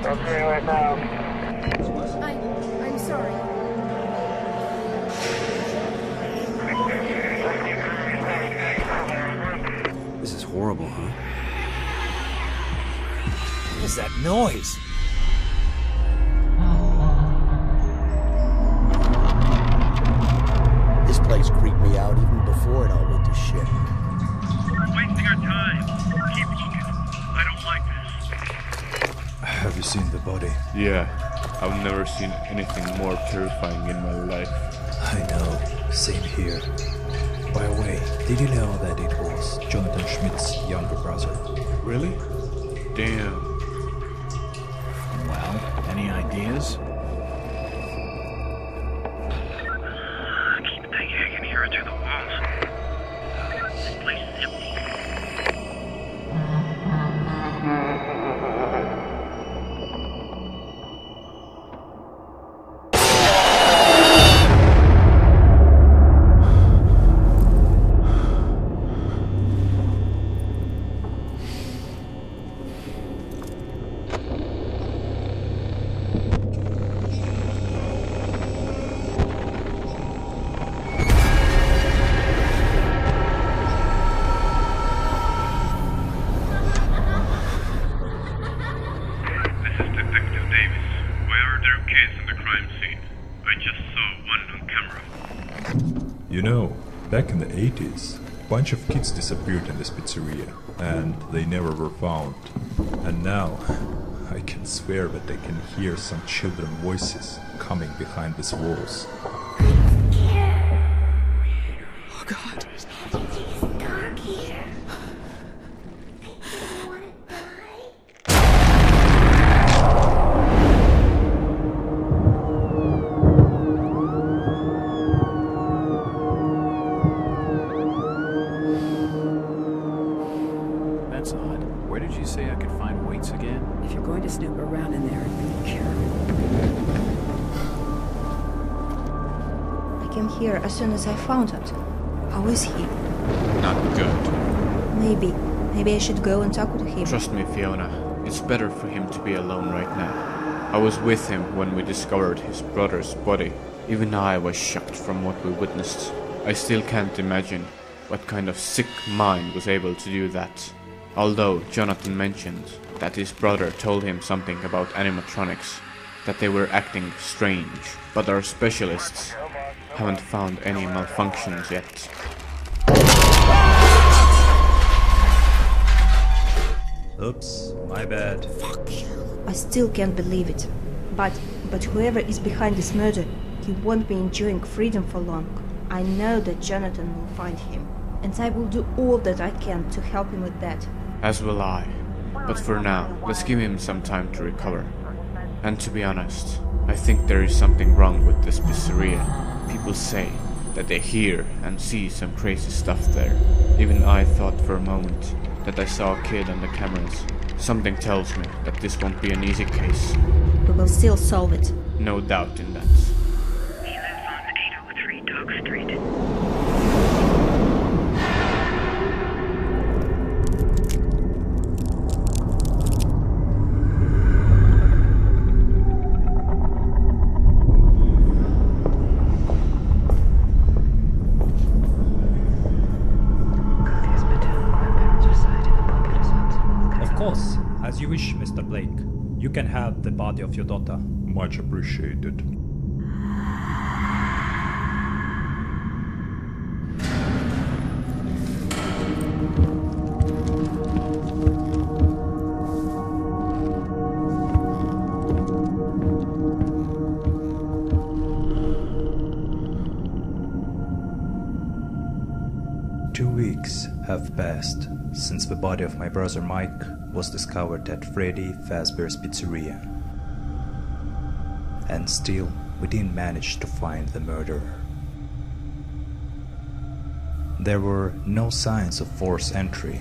Okay, right now. I'm sorry. This is horrible, huh? What is that noise? This place creeped me out even before it all went to shit. We're wasting our time. Keep looking. I don't like this. Have you seen the body? Yeah, I've never seen anything more terrifying in my life. I know, same here. By the way, did you know that it was Jonathan Schmidt's younger brother? Really? Damn. Well, any ideas? Keep thinking I can hear it through the walls. This place is empty. You know, back in the 80s, a bunch of kids disappeared in this pizzeria, and they never were found. And now, I can swear that I can hear some children's voices coming behind these walls. Oh God. That's odd. Where did you say I could find weights again? If you're going to snoop around in there, be careful. I came here as soon as I found it. How is he? Not good. Maybe I should go and talk with him. Trust me, Fiona. It's better for him to be alone right now. I was with him when we discovered his brother's body. Even I was shocked from what we witnessed. I still can't imagine what kind of sick mind was able to do that. Although Jonathan mentioned that his brother told him something about animatronics, that they were acting strange, but our specialists haven't found any malfunctions yet. Oops, my bad. I still can't believe it. But whoever is behind this murder, he won't be enjoying freedom for long. I know that Jonathan will find him, and I will do all that I can to help him with that. As will I. But for now, let's give him some time to recover. And to be honest, I think there is something wrong with this pizzeria. People say that they hear and see some crazy stuff there. Even I thought for a moment that I saw a kid on the cameras. Something tells me that this won't be an easy case. We will still solve it. No doubt in that. He lives on 803 Dog Street. course, as you wish, Mr. Blake. You can have the body of your daughter. Much appreciated. Have passed since the body of my brother Mike was discovered at Freddy Fazbear's Pizzeria. And still, we didn't manage to find the murderer. There were no signs of forced entry,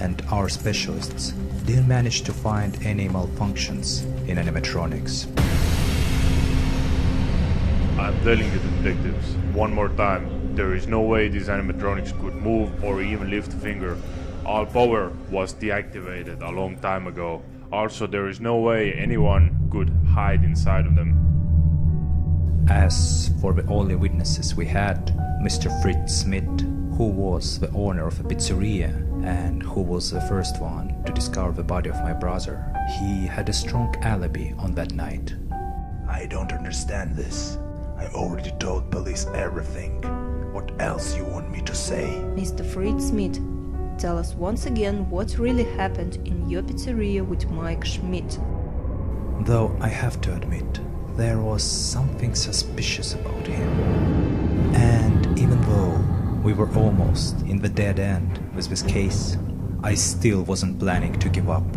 and our specialists didn't manage to find any malfunctions in animatronics. I'm telling you, detectives, one more time. There is no way these animatronics could move or even lift a finger. All power was deactivated a long time ago. Also, there is no way anyone could hide inside of them. As for the only witnesses we had, Mr. Fritz Smith, who was the owner of the pizzeria and who was the first one to discover the body of my brother, he had a strong alibi on that night. I don't understand this. I already told police everything. What else you want me to say? Mr. Fritz Smith, tell us once again what really happened in your pizzeria with Mike Schmidt. Though I have to admit, there was something suspicious about him. And even though we were almost in the dead end with this case, I still wasn't planning to give up.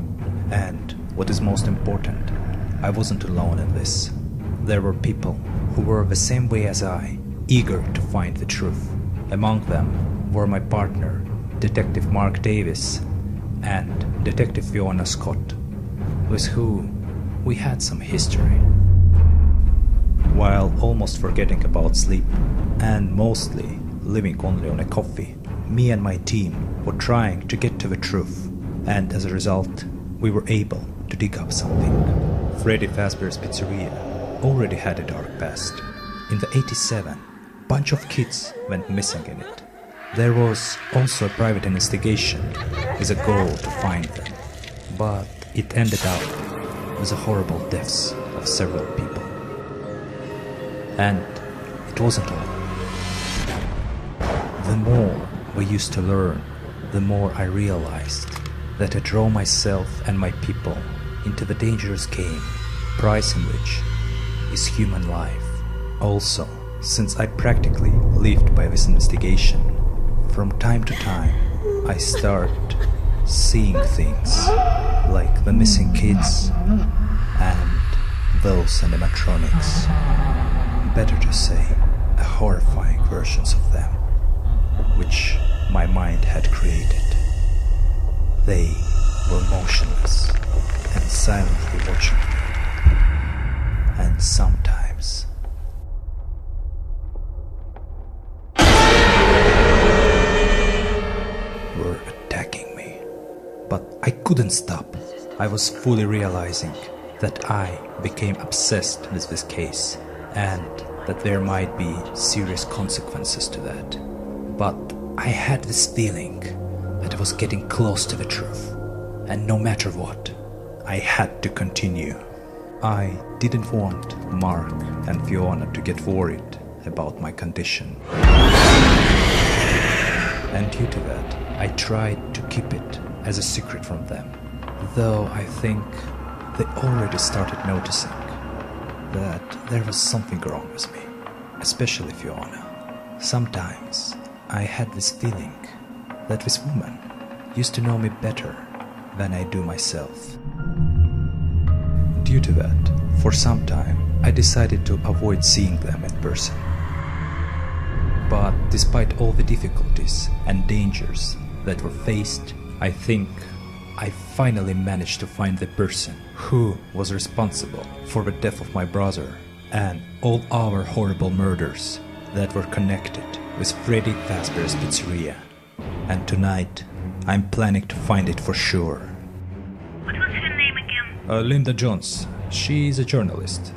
And what is most important, I wasn't alone in this. There were people who were the same way as I, eager to find the truth. Among them were my partner, Detective Mark Davis, and Detective Fiona Scott, with whom we had some history. While almost forgetting about sleep, and mostly living only on a coffee, me and my team were trying to get to the truth, and as a result, we were able to dig up something. Freddy Fazbear's Pizzeria already had a dark past. In the 87, bunch of kids went missing in it. There was also a private investigation with a goal to find them, but it ended up with the horrible deaths of several people. And it wasn't all. The more we used to learn, the more I realized that I drove myself and my people into the dangerous game, price in which is human life. Also, since I practically lived by this investigation, from time to time I start seeing things like the missing kids and those animatronics. Better to say, a horrifying versions of them, which my mind had created. They were motionless and silently watching me, and sometimes were attacking me. But I couldn't stop. I was fully realizing that I became obsessed with this case, and that there might be serious consequences to that. But I had this feeling that I was getting close to the truth, and no matter what, I had to continue. I didn't want Mark and Fiona to get worried about my condition. And due to that, I tried to keep it as a secret from them, though I think they already started noticing that there was something wrong with me, especially Fiona. Sometimes I had this feeling that this woman used to know me better than I do myself. Due to that, for some time, I decided to avoid seeing them in person. But despite all the difficulties and dangers that were faced, I think I finally managed to find the person who was responsible for the death of my brother and all our horrible murders that were connected with Freddy Fazbear's Pizzeria. And tonight, I'm planning to find it for sure. What was her name again? Linda Jones. She's a journalist.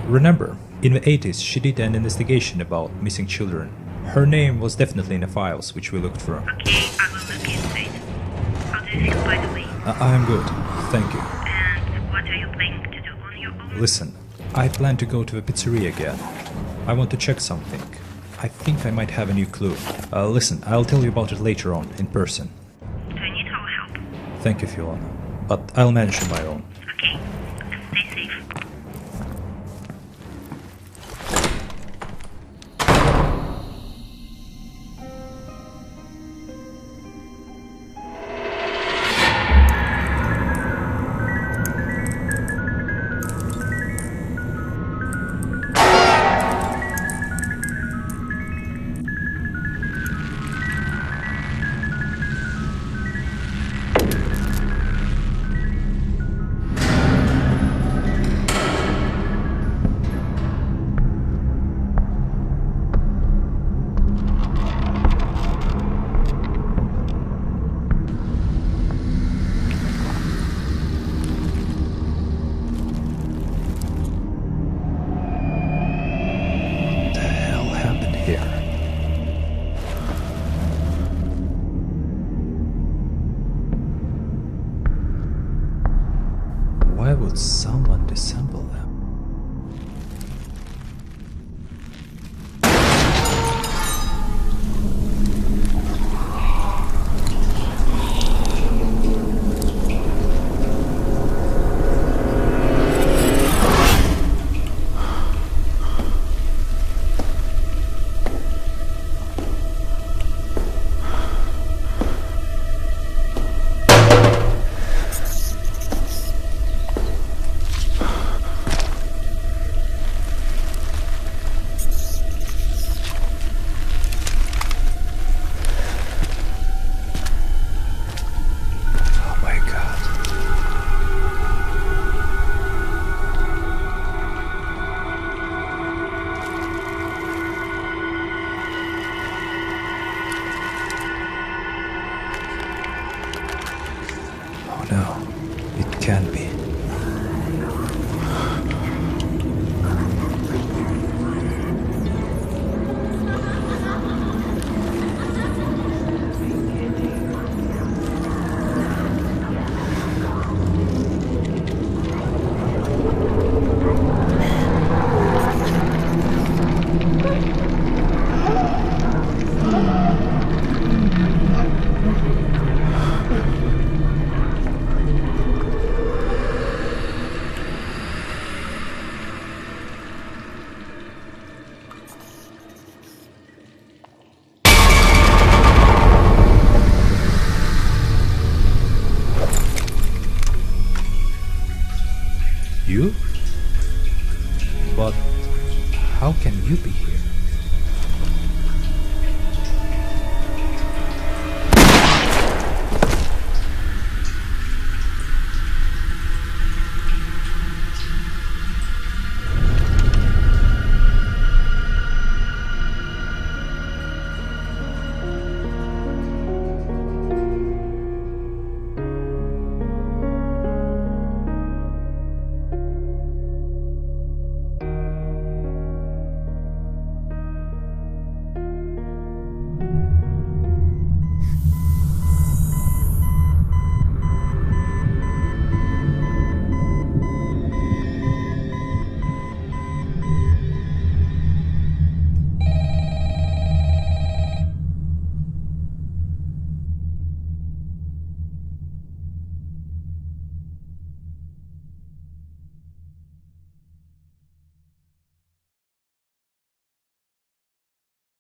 Remember, in the 80s, she did an investigation about missing children. Her name was definitely in the files which we looked through. Okay, I will look into it. How do you feel, by the way? I'm good, thank you. And what are you planning to do on your own? Listen, I plan to go to the pizzeria again. I want to check something. I think I might have a new clue. Listen, I'll tell you about it later on, in person. Do I need our help? Thank you, Fiona. But I'll manage on my own. Okay, and stay safe. Why would someone disassemble them? No, it can't be.